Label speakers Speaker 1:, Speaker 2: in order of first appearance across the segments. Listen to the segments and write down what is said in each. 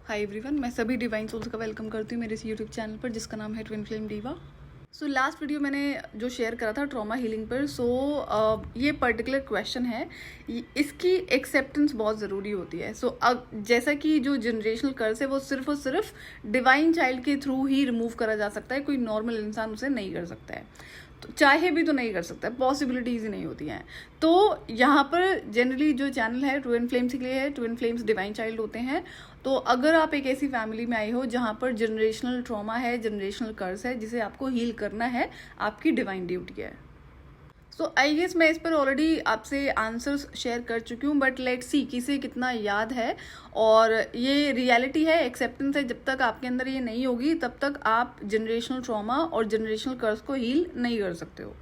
Speaker 1: Hi everyone, मैं सभी divine souls का वेलकम करती हूँ मेरे इस यूट्यूब चैनल पर जिसका नाम है twin flame diva. So last video मैंने जो शेयर करा था ट्रॉमा हीलिंग पर, ये पर्टिकुलर क्वेश्चन है, इसकी एक्सेप्टेंस बहुत ज़रूरी होती है। जैसा कि जो जनरेशनल कर्स है वो सिर्फ और सिर्फ डिवाइन चाइल्ड के थ्रू ही रिमूव करा जा सकता है, कोई नॉर्मल इंसान उसे नहीं कर सकता है, तो चाहे भी तो नहीं कर सकता, पॉसिबिलिटीज ही नहीं होती हैं। तो यहाँ पर जनरली जो चैनल है ट्विन फ्लेम्स के लिए है, ट्विन फ्लेम्स डिवाइन चाइल्ड होते हैं। तो अगर आप एक ऐसी फैमिली में आए हो जहाँ पर जनरेशनल ट्रॉमा है, जनरेशनल कर्स है, जिसे आपको हील करना है, आपकी डिवाइन ड्यूटी है। सो आई गेस मैं इस पर ऑलरेडी आपसे आंसर्स शेयर कर चुकी हूँ, बट लेट्स सी किसे कितना याद है। और ये रियलिटी है, एक्सेप्टेंस है, जब तक आपके अंदर ये नहीं होगी तब तक आप जनरेशनल ट्रॉमा और जनरेशनल कर्स को हील नहीं कर सकते हो।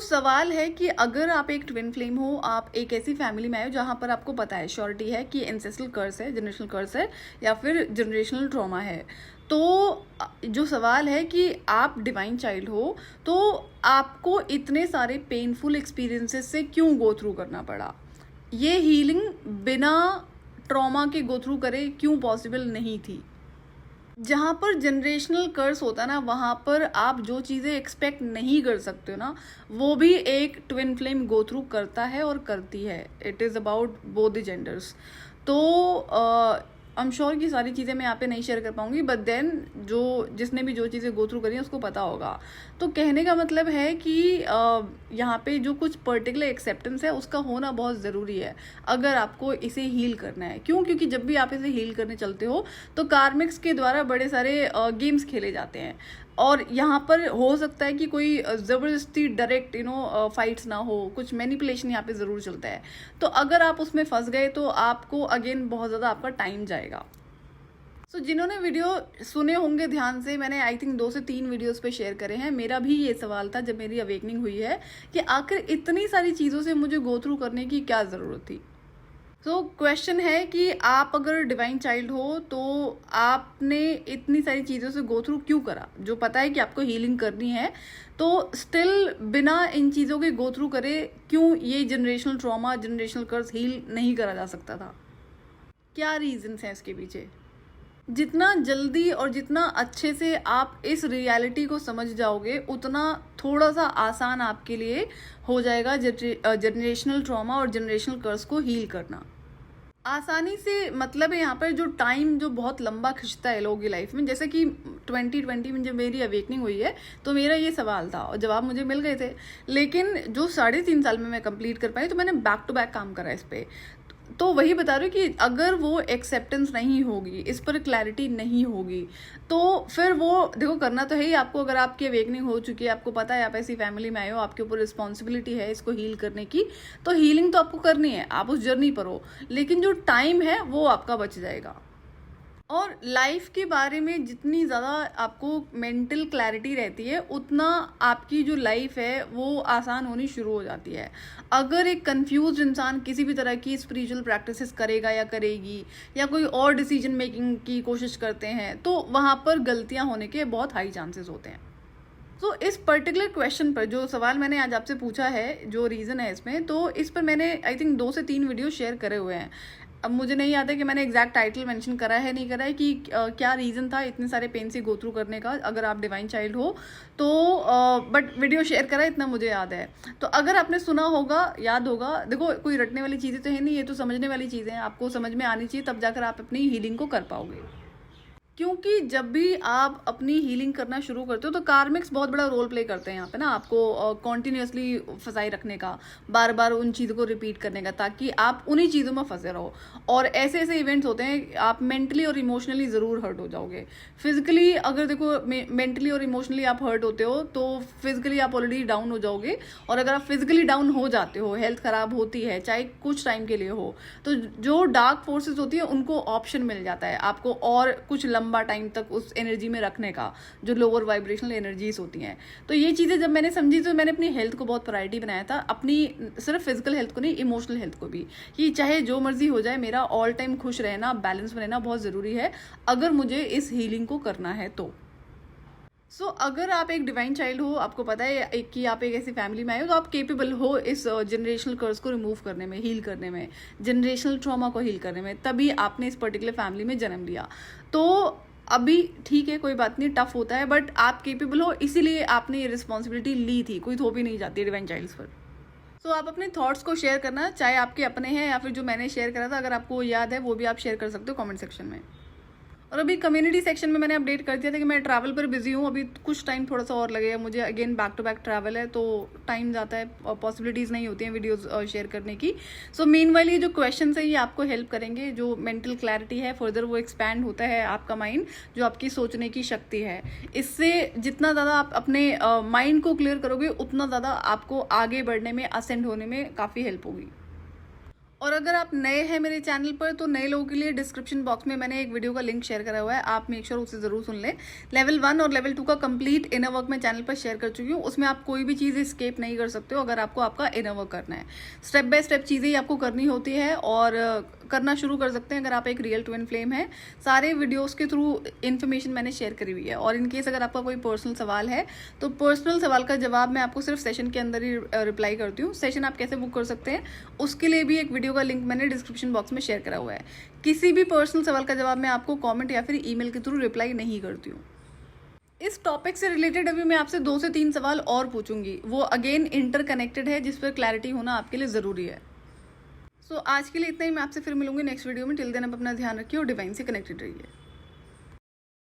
Speaker 1: सवाल है कि अगर आप एक ट्विन फ्लेम हो, आप एक ऐसी फैमिली में आए हो जहाँ पर आपको पता है, श्योरिटी है कि एंसेस्ट्रल कर्स है, जनरेशनल कर्स है या फिर जनरेशनल ट्रॉमा है, तो जो सवाल है कि आप डिवाइन चाइल्ड हो तो आपको इतने सारे पेनफुल एक्सपीरियंसेस से क्यों गो थ्रू करना पड़ा। ये हीलिंग बिना ट्रॉमा के गो थ्रू करे क्यों पॉसिबल नहीं थी। जहाँ पर जनरेशनल कर्स होता है ना, वहाँ पर आप जो चीज़ें एक्सपेक्ट नहीं कर सकते हो ना, वो भी एक ट्विन फ्लेम गो थ्रू करता है और करती है। It is about both the genders. तो आई एम श्योर कि सारी चीज़ें मैं यहाँ पे नहीं शेयर कर पाऊंगी, बट देन जिसने भी जो चीज़ें गो थ्रू करी है उसको पता होगा। तो कहने का मतलब है कि यहाँ पे जो कुछ पर्टिकुलर एक्सेप्टेंस है उसका होना बहुत ज़रूरी है अगर आपको इसे हील करना है। क्यों? क्योंकि जब भी आप इसे हील करने चलते हो तो कार्मिक्स के द्वारा बड़े सारे गेम्स खेले जाते हैं, और यहाँ पर हो सकता है कि कोई ज़बरदस्ती डायरेक्ट फाइट्स ना हो, कुछ मैनिपुलेशन यहाँ पे ज़रूर चलता है। तो अगर आप उसमें फंस गए तो आपको अगेन बहुत ज़्यादा आपका टाइम जाएगा। जिन्होंने वीडियो सुने होंगे ध्यान से, मैंने आई थिंक 2 से 3 वीडियोस पे शेयर करे हैं। मेरा भी ये सवाल था जब मेरी अवेकनिंग हुई है कि आखिर इतनी सारी चीज़ों से मुझे गो थ्रू करने की क्या ज़रूरत थी। क्वेश्चन है कि आप अगर डिवाइन चाइल्ड हो तो आपने इतनी सारी चीज़ों से गो थ्रू क्यों करा, जो पता है कि आपको हीलिंग करनी है, तो स्टिल बिना इन चीज़ों के गो थ्रू करे क्यों ये जनरेशनल ट्रॉमा, जनरेशनल कर्स हील नहीं करा जा सकता था। क्या रीजंस हैं इसके पीछे। जितना जल्दी और जितना अच्छे से आप इस रियलिटी को समझ जाओगे उतना थोड़ा सा आसान आपके लिए हो जाएगा जनरेशनल ट्रॉमा और जनरेशनल कर्स को हील करना। आसानी से मतलब है यहाँ पर जो टाइम जो बहुत लंबा खिंचता है लोगों की लाइफ में, जैसे कि 2020 में जब मेरी अवेकनिंग हुई है तो मेरा ये सवाल था और जवाब मुझे मिल गए थे, लेकिन जो 3.5 साल में मैं कंप्लीट कर पाई तो मैंने बैक टू बैक काम करा इस पर। तो वही बता रही हूँ कि अगर वो एक्सेप्टेंस नहीं होगी, इस पर क्लैरिटी नहीं होगी, तो फिर वो देखो करना तो है ही आपको। अगर आपकी अवेकनिंग हो चुकी है, आपको पता है आप ऐसी फैमिली में आए हो, आपके ऊपर रिस्पॉन्सिबिलिटी है इसको हील करने की, तो हीलिंग तो आपको करनी है, आप उस जर्नी पर हो, लेकिन जो टाइम है वो आपका बच जाएगा। और लाइफ के बारे में जितनी ज़्यादा आपको मेंटल क्लैरिटी रहती है उतना आपकी जो लाइफ है वो आसान होनी शुरू हो जाती है। अगर एक कंफ्यूज इंसान किसी भी तरह की स्पिरिचुअल प्रैक्टिसेस करेगा या करेगी या कोई और डिसीजन मेकिंग की कोशिश करते हैं तो वहाँ पर गलतियाँ होने के बहुत हाई चांसेस होते हैं। इस पर्टिकुलर क्वेश्चन पर जो सवाल मैंने आज आपसे पूछा है, जो रीज़न है इसमें, तो इस पर मैंने आई थिंक 2 से 3 वीडियो शेयर करे हुए हैं। अब मुझे नहीं याद है कि मैंने एग्जैक्ट टाइटल मेंशन करा है नहीं करा है कि क्या रीज़न था इतने सारे पेन से गो थ्रू करने का अगर आप डिवाइन चाइल्ड हो तो, बट वीडियो शेयर करा है इतना मुझे याद है। तो अगर आपने सुना होगा, याद होगा, देखो कोई रटने वाली चीज़ें तो है नहीं, ये तो समझने वाली चीज़ें हैं, आपको समझ में आनी चाहिए, तब जाकर आप अपनी हीलिंग को कर पाओगे। क्योंकि जब भी आप अपनी हीलिंग करना शुरू करते हो तो कार्मिक्स बहुत बड़ा रोल प्ले करते हैं यहाँ पे ना, आपको कॉन्टिन्यूसली फंसाई रखने का, बार बार उन चीज़ों को रिपीट करने का, ताकि आप उन्हीं चीज़ों में फंसे रहो। और ऐसे ऐसे इवेंट्स होते हैं आप मेंटली और इमोशनली ज़रूर हर्ट हो जाओगे। फिजिकली अगर देखो मेंटली और इमोशनली आप हर्ट होते हो तो फिजिकली आप ऑलरेडी डाउन हो जाओगे, और अगर आप फिजिकली डाउन हो जाते हो, हेल्थ ख़राब होती है, चाहे कुछ टाइम के लिए हो, तो जो डार्क फोर्सेज होती है उनको ऑप्शन मिल जाता है आपको और कुछ लंबा टाइम तक उस एनर्जी में रखने का, जो लोअर वाइब्रेशनल एनर्जीज होती हैं। तो ये चीज़ें जब मैंने समझी तो मैंने अपनी हेल्थ को बहुत प्रायोरिटी बनाया था, अपनी सिर्फ फिजिकल हेल्थ को नहीं, इमोशनल हेल्थ को भी, कि चाहे जो मर्जी हो जाए मेरा ऑल टाइम खुश रहना, बैलेंस में रहना बहुत ज़रूरी है अगर मुझे इस हीलिंग को करना है तो। सो अगर आप एक डिवाइन चाइल्ड हो, आपको पता है कि आप एक ऐसी फैमिली में आए हो, तो आप केपेबल हो इस जनरेशनल कर्स को रिमूव करने में, हील करने में, जनरेशनल ट्रॉमा को हील करने में, तभी आपने इस पर्टिकुलर फैमिली में जन्म लिया। तो अभी ठीक है, कोई बात नहीं, टफ होता है, बट आप केपेबल हो, इसीलिए आपने ये रिस्पॉन्सिबिलिटी ली थी, कोई थोपी नहीं जाती डिवाइन चाइल्ड्स पर। सो आप अपने थॉट्स को शेयर करना, चाहे आपके अपने हैं या फिर जो मैंने शेयर करा था, अगर आपको याद है वो भी आप शेयर कर सकते हो कमेंट सेक्शन में। और अभी कम्युनिटी सेक्शन में मैंने अपडेट कर दिया था कि मैं ट्रैवल पर बिजी हूँ, अभी कुछ टाइम थोड़ा सा और लगेगा मुझे, again back to back travel है तो टाइम जाता है और पॉसिबिलिटीज़ नहीं होती हैं वीडियोस शेयर करने की। सो मीनवाइल ये जो क्वेश्चन है ये आपको हेल्प करेंगे, जो मेंटल क्लैरिटी है फर्दर वो एक्सपैंड होता है आपका माइंड, जो आपकी सोचने की शक्ति है, इससे जितना ज़्यादा आप अपने माइंड को क्लियर करोगे उतना ज़्यादा आपको आगे बढ़ने में, असेंड होने में काफ़ी हेल्प होगी। और अगर आप नए हैं मेरे चैनल पर, तो नए लोगों के लिए डिस्क्रिप्शन बॉक्स में मैंने एक वीडियो का लिंक शेयर करा हुआ है, आप मेक श्योर उसे ज़रूर सुन लें। लेवल 1 और लेवल 2 का कंप्लीट इनर वर्क मैं चैनल पर शेयर कर चुकी हूँ, उसमें आप कोई भी चीज़ स्केप नहीं कर सकते हो अगर आपको आपका इनर वर्क करना है। स्टेप बाय स्टेप चीज़ें ही आपको करनी होती है और करना शुरू कर सकते हैं अगर आप एक रियल ट्विन फ्लेम है। सारे वीडियोस के थ्रू इन्फॉर्मेशन मैंने शेयर करी हुई है, और इनकेस अगर आपका कोई पर्सनल सवाल है तो पर्सनल सवाल का जवाब मैं आपको सिर्फ सेशन के अंदर ही रिप्लाई करती हूँ। सेशन आप कैसे बुक कर सकते हैं उसके लिए भी एक वीडियो का लिंक मैंने डिस्क्रिप्शन बॉक्स में शेयर करा हुआ है। किसी भी पर्सनल सवाल का जवाब मैं आपको कॉमेंट या फिर ईमेल के थ्रू रिप्लाई नहीं करती हूँ। इस टॉपिक से रिलेटेड अभी मैं आपसे 2 से 3 सवाल और पूछूंगी, वो अगेन इंटरकनेक्टेड है, जिस पर क्लैरिटी होना आपके लिए ज़रूरी है। सो आज के लिए इतना ही, मैं आपसे फिर मिलूंगी नेक्स्ट वीडियो में। टिल देन आप अपना ध्यान रखिए और डिवाइन से कनेक्टेड रहिए।